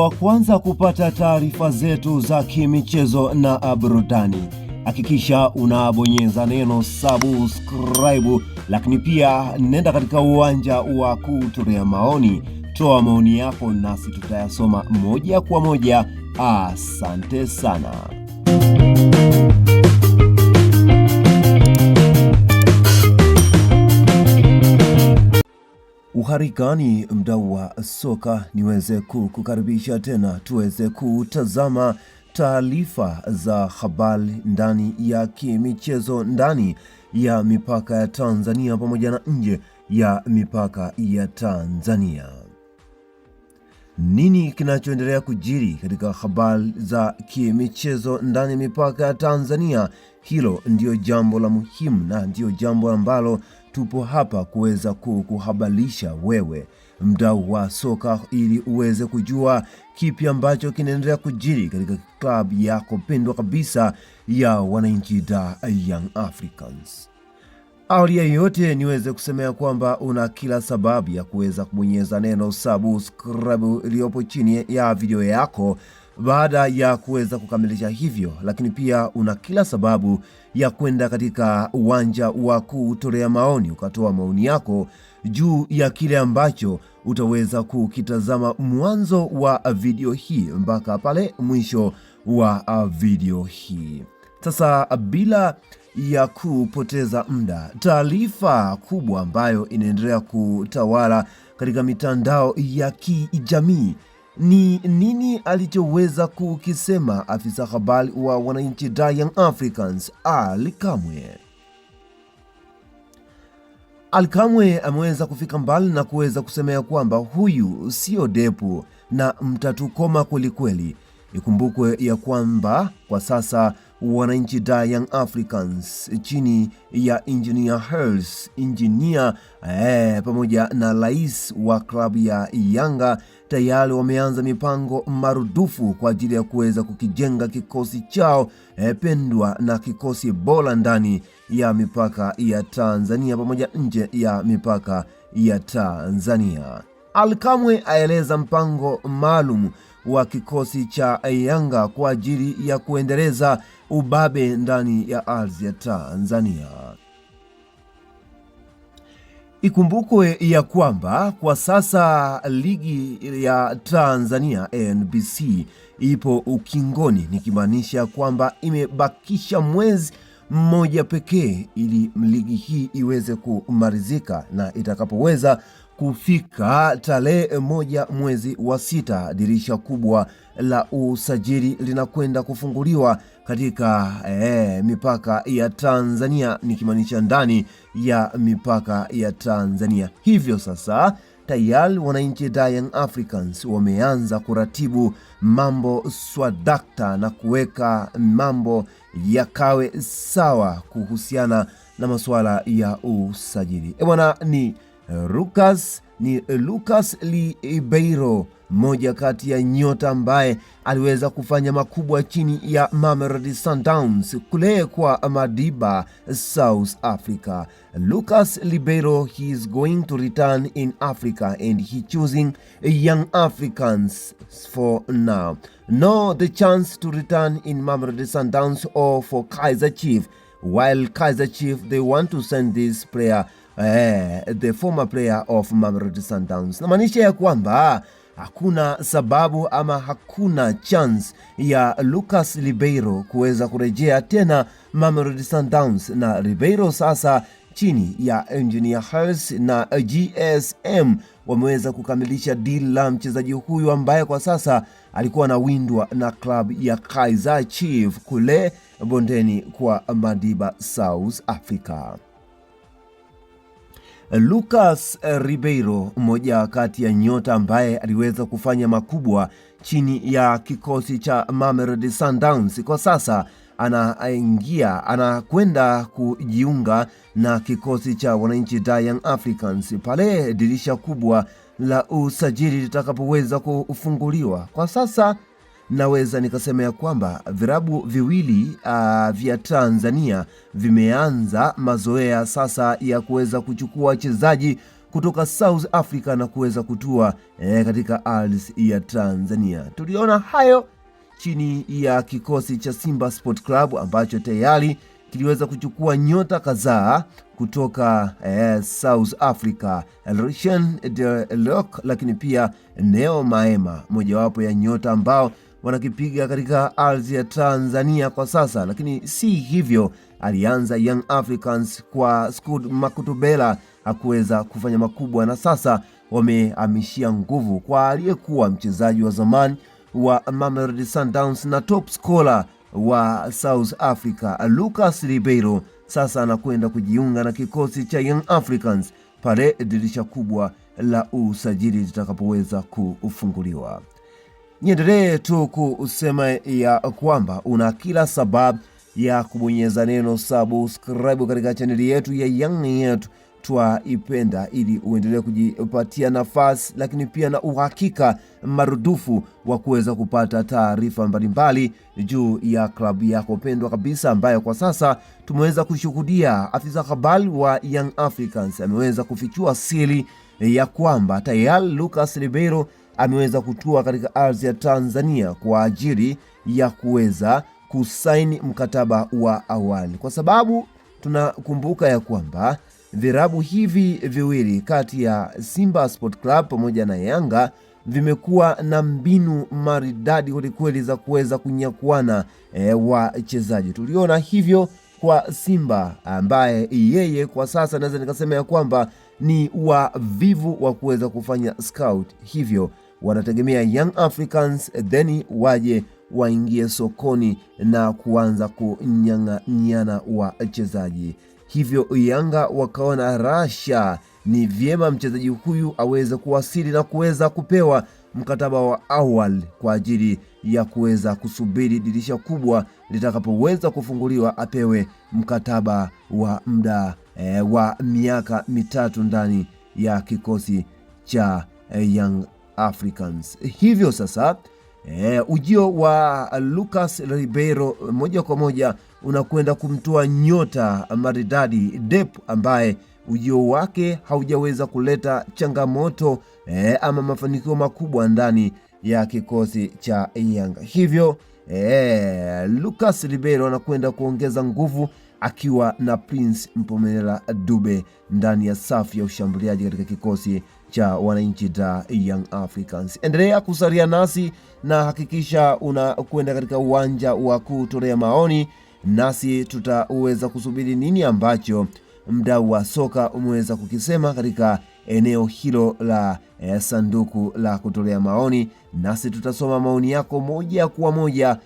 wa kwanza kupata taarifa zetu za kimichezo na burudani, hakikisha unabonyeza neno subscribe, lakini pia nenda katika uwanja wa kutolea maoni. Toa maoni yako nasi tutayasoma moja kwa moja. Asante sana. Uharigani mdau wa soka, niweze kukukaribisha tena tuweze kutazama taarifa za habari ndani ya kimichezo ndani ya mipaka ya Tanzania pamoja na nje ya mipaka ya Tanzania. Nini kinachoendelea kujiri katika habari za kimichezo ndani ya mipaka ya Tanzania? Hilo ndio jambo la muhimu na ndio jambo ambalo tupo hapa kuweza kukuhabarisha wewe mdau wa soka, ili uweze kujua kipi ambacho kinaendelea kujiri katika klabu yako pendwa kabisa ya wananchi Young Africans. Awali ya yote niweze kusemea kwamba una kila sababu ya kuweza kubonyeza neno subscribe iliyopo chini ya video yako baada ya kuweza kukamilisha hivyo, lakini pia una kila sababu ya kwenda katika uwanja wa kutolea maoni ukatoa maoni yako juu ya kile ambacho utaweza kukitazama mwanzo wa video hii mpaka pale mwisho wa video hii. Sasa bila ya kupoteza muda, taarifa kubwa ambayo inaendelea kutawala katika mitandao ya kijamii ni nini alichoweza kukisema afisa habari wa wananchi Young Africans Ally Kamwe. Ally Kamwe ameweza kufika mbali na kuweza kusemea kwamba huyu sio depu na mtatukoma kwelikweli. Ikumbukwe ya kwamba kwa sasa wananchi Young Africans chini ya Engineer Hersi pamoja na rais wa klabu ya Yanga tayari wameanza mipango marudufu kwa ajili ya kuweza kukijenga kikosi chao pendwa na kikosi bora ndani ya mipaka ya Tanzania pamoja nje ya mipaka ya Tanzania. Ally Kamwe aeleza mpango maalum wa kikosi cha Yanga kwa ajili ya kuendeleza ubabe ndani ya ardhi ya Tanzania. Ikumbukwe ya kwamba kwa sasa ligi ya Tanzania NBC ipo ukingoni, nikimaanisha kwamba imebakisha mwezi mmoja pekee ili ligi hii iweze kumalizika, na itakapoweza kufika tarehe 1 mwezi wa 6, dirisha kubwa la usajili linakwenda kufunguliwa katika mipaka ya Tanzania, nikimaanisha ndani ya mipaka ya Tanzania. Hivyo sasa tayari wananchi Young Africans wameanza kuratibu mambo swadakta na kuweka mambo yakawe sawa kuhusiana na masuala ya usajili. Bwana, ni Lucas Ribeiro, mmoja kati ya nyota ambaye aliweza kufanya makubwa chini ya Mamelodi Sundowns kule kwa Madiba, South Africa. Lucas Ribeiro, he is going to return in Africa and he choosing Young Africans for now. No, the chance to return in Mamelodi Sundowns or for Kaizer Chiefs. While Kaizer Chiefs, they want to send this player, the former player of Mamelodi Sundowns. Na maanisha ya kwamba hakuna sababu ama hakuna chance ya Lucas Ribeiro kuweza kurejea tena Mamelodi Sundowns, na Ribeiro sasa chini ya Engineer Hersi na GSM wameweza kukamilisha deal la mchezaji huyu ambaye kwa sasa alikuwa anawindwa na klabu ya Kaizer Chiefs kule bondeni kwa Madiba, South Africa. Lucas Ribeiro, mmoja kati ya nyota ambaye aliweza kufanya makubwa chini ya kikosi cha Mamelodi Sundowns, kwa sasa anakwenda kujiunga na kikosi cha wananchi Young Africans pale dirisha kubwa la usajili litakapoweza kufunguliwa. Kwa sasa naweza nikasema ya kwamba virabu viwili vya Tanzania vimeanza mazoea sasa ya kuweza kuchukua wachezaji kutoka South Africa na kuweza kutua katika ardhi ya Tanzania. Tuliona hayo chini ya kikosi cha Simba Sport Club ambacho tayari kiliweza kuchukua nyota kadhaa kutoka South Africa, Lucien De Reuck, lakini pia Neo Maema, mojawapo ya nyota ambao wanakipiga katika ardhi ya Tanzania kwa sasa. Lakini si hivyo, alianza Young Africans kwa Skud Makutubela, hakuweza kufanya makubwa, na sasa wamehamishia nguvu kwa aliyekuwa mchezaji wa zamani wa Mamelodi Sundowns na top scorer wa South Africa Lucas Ribeiro. Sasa anakwenda kujiunga na kikosi cha Young Africans pale dirisha kubwa la usajili litakapoweza kufunguliwa. Niendelee tu kusema ya kwamba una kila sababu ya kubonyeza neno subscribe katika chaneli yetu ya Young Yetu Twaipenda, ili uendelee kujipatia nafasi lakini pia na uhakika marudufu wa kuweza kupata taarifa mbalimbali juu ya klabu yako pendwa kabisa, ambayo kwa sasa tumeweza kushuhudia afisa habari wa Young Africans ameweza kufichua siri ya kwamba tayari Lucas Ribeiro ameweza kutua katika ardhi ya Tanzania kwa ajili ya kuweza kusaini mkataba wa awali, kwa sababu tunakumbuka ya kwamba virabu hivi viwili kati ya Simba Sport Club pamoja na Yanga vimekuwa na mbinu maridadi kwelikweli za kuweza kunyakuana wachezaji. Tuliona hivyo kwa Simba ambaye yeye kwa sasa naweza nikasema ya kwamba ni wavivu wa kuweza kufanya scout, hivyo wanategemea Young Africans then waje waingie sokoni na kuanza kunyang'anyana wachezaji. Hivyo Yanga wakaona rasha ni vyema mchezaji huyu aweze kuwasili na kuweza kupewa mkataba wa awali kwa ajili ya kuweza kusubiri dirisha kubwa litakapoweza kufunguliwa, apewe mkataba wa muda wa miaka 3 ndani ya kikosi cha Young Africans. Hivyo sasa ujio wa Lucas Ribeiro moja kwa moja unakwenda kumtoa nyota maridadi Dep, ambaye ujio wake haujaweza kuleta changamoto ama mafanikio makubwa ndani ya kikosi cha Yanga. Hivyo Lucas Ribeiro anakwenda kuongeza nguvu akiwa na Prince Mpumelelo Dube ndani ya safu ya ushambuliaji katika kikosi cha wananchi da Young Africans. Endelea kusalia nasi na hakikisha unakwenda katika uwanja wa kutolea maoni, nasi tutaweza kusubiri nini ambacho mdau wa soka umeweza kukisema katika eneo hilo la sanduku la kutolea maoni, nasi tutasoma maoni yako moja kwa moja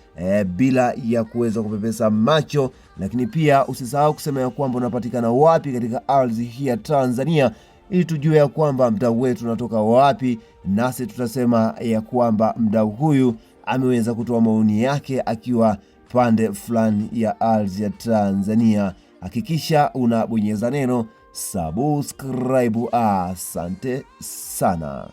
bila ya kuweza kupepesa macho. Lakini pia usisahau kusema ya kwamba unapatikana wapi katika ardhi hii ya Tanzania, ili tujue ya kwamba mdau wetu unatoka wapi, nasi tutasema ya kwamba mdau huyu ameweza kutoa maoni yake akiwa pande fulani ya ardhi ya Tanzania. Hakikisha unabonyeza neno subscribe. Asante sana.